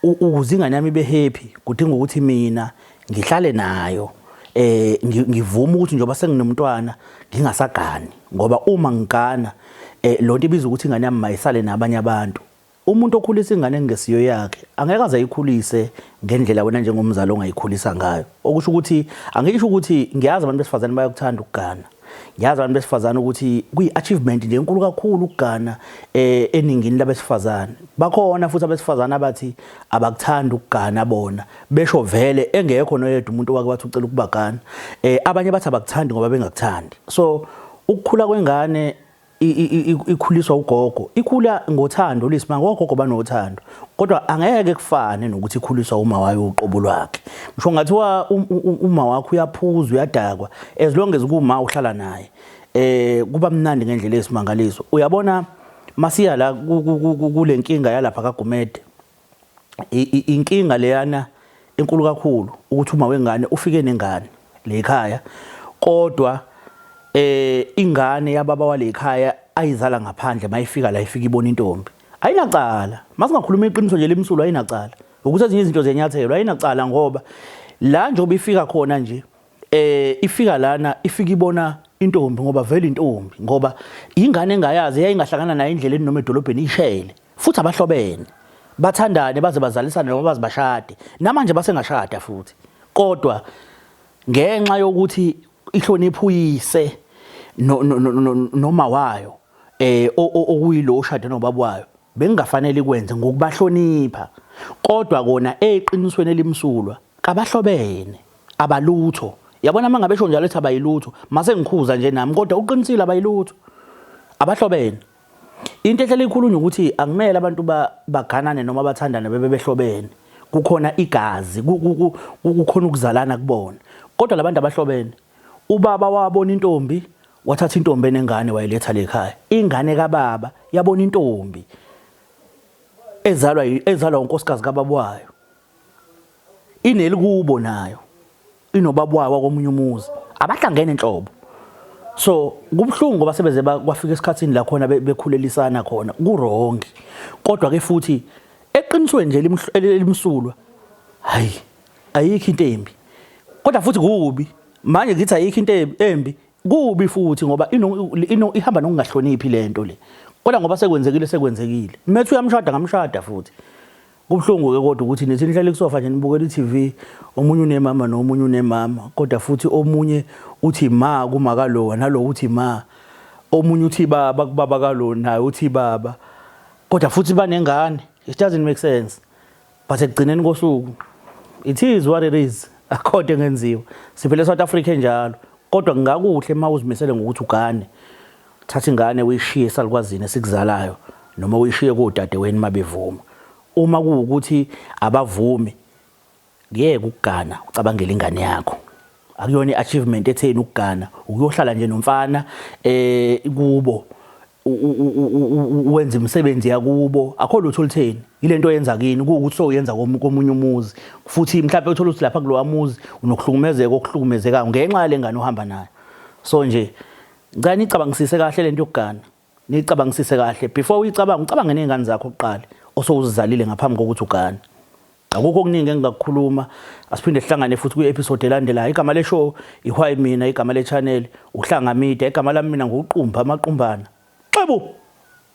Speaker 1: ukuze ingane yami ibe happy kudinga ukuthi mina ngihlale nayo ngivuma ukuthi njengoba senginomntwana ngingasagani ngoba uma ngigana lonto ibiza ukuthi ingane yami mayisale nabanye abantu umuntu okhulisa ingane ngesiyo yakhe angeke aze ayikhulise ngendlela wena njengomzali ongayikhulisa ngayo okusho ukuthi angisho ukuthi ngiyazi abantu besifazane bayakuthanda ukugana ngiyazi abantu besifazane ukuthi kuyi-achievement nje enkulu kakhulu ukugana eningini labesifazane bakhona futhi abesifazane abathi abakuthanda ukugana bona besho vele engekho noyedwa umuntu wake bathi ucela ukubagana abanye bathi abakuthandi ngoba bengakuthandi so ukukhula kwengane ikhuliswa ugogo ikhula ngothando lisimanga ogogo banothando kodwa angeke kufane nokuthi ikhuliswa uma wayo uqobo lwakhe ngisho ngathiwa uma wakho uyaphuza uyadakwa as long as kuma uhlala naye kuba mnandi ngendlela esimangaliso uyabona masiya la kule nkinga yalapha kaGumede inkinga leyana enkulu kakhulu ukuthi uma wengane ufike nengane le ekhaya kodwa ingane yababa wale ekhaya ayizala ngaphandle mayifika la ifika ibona intombi ayinacala masingakhuluma iqiniso nje limsulwa ayinacala ukuthi ezinye izinto zenyathelo ayinacala ngoba la nje obifika khona nje ifika lana ifika ibona intombi ngoba vele intombi ngoba ingane engayazi yayingahlangana nayo endleleni noma edolobheni ishele futhi abahlobene bathandane baze bazalisane noma baze bashade namanje basengashada futhi kodwa ngenxa yokuthi ihlonipho uyise noma wayo okuyilo oshade nobaba wayo bengafanele ikwenze ngokubahlonipha kodwa kona eqinisweni elimsulwa kabahlobene abalutho yabona mangabe esho njalo ethi abayilutho mase ngikhuza nje nami kodwa uqinisile abayilutho abahlobene into ehlele ikhulunywa ukuthi akumele abantu baganane noma bathandane bebe behlobene kukhona igazi kukhona ukuzalana kubona kodwa labantu abahlobene ubaba wabona intombi wathatha intombi enengane wayiletha lekhaya ingane kababa yabona intombi ezalwa unkosikazi kababa wayo inelikubo nayo inobaba wayo komunye umuzi abahlangene enhlobo so kubhlungu ngoba sebeze kwafika esikhatsini la khona bekhulelisana khona kurongi kodwa ke futhi eqinisweni nje elimsulwa hayi ayikho into embi kodwa futhi kubi manje ngithi ayikho into embi kubi futhi ngoba ihamba nokungahloniphi lento le kodwa ngoba sekwenzekile methu uyamshada ngamshada futhi kubhlungu ke kodwa ukuthi nithi nihlale kusofa nje nibukela iTV omunye unemama nomunye unemama kodwa futhi omunye uthi ma kumakalo nalo uthi ma omunye uthi baba kubaba kalo naye uthi baba kodwa futhi banengane it doesn't make sense but ekugcineni kosuku it is what it is akho engenziwa siphele eSouth Africa njalo kodwa kungakuhle mawuzimisele ngokuthi ugane thatha ingane uyishiye salukwazini esikuzalayo noma uyishiye kodadewenu mabevuma uma kuukuthi abavumi ngeke ukugana ucabangela ingane yakho akuyona iachievement etheni ukugana ukuyohlala nje nomfana kubo wenza imisebenzi yakubo akho lutho lutheni ilento oyenza kini ukuthi soyenza komunye umuzi futhi mhlawumbe uthola ukuthi lapha kulowa muzi unokuhlukumezeka okuhlukumezeka ngenxa yale ngane ohamba nayo so nje ngicela nicabangisise kahle lento yokugana nicabangisise kahle before uyicabanga ucabange nezingane zakho oqala osowuzizalile ngaphambi kokuthi ugane akukho okuningi engingakukhuluma asiphinde sihlangane futhi ku-episode elandelayo igama le show ihwayi mina igama le channel uhlanga media igama lami mina nguqumba amaqhumbana xebo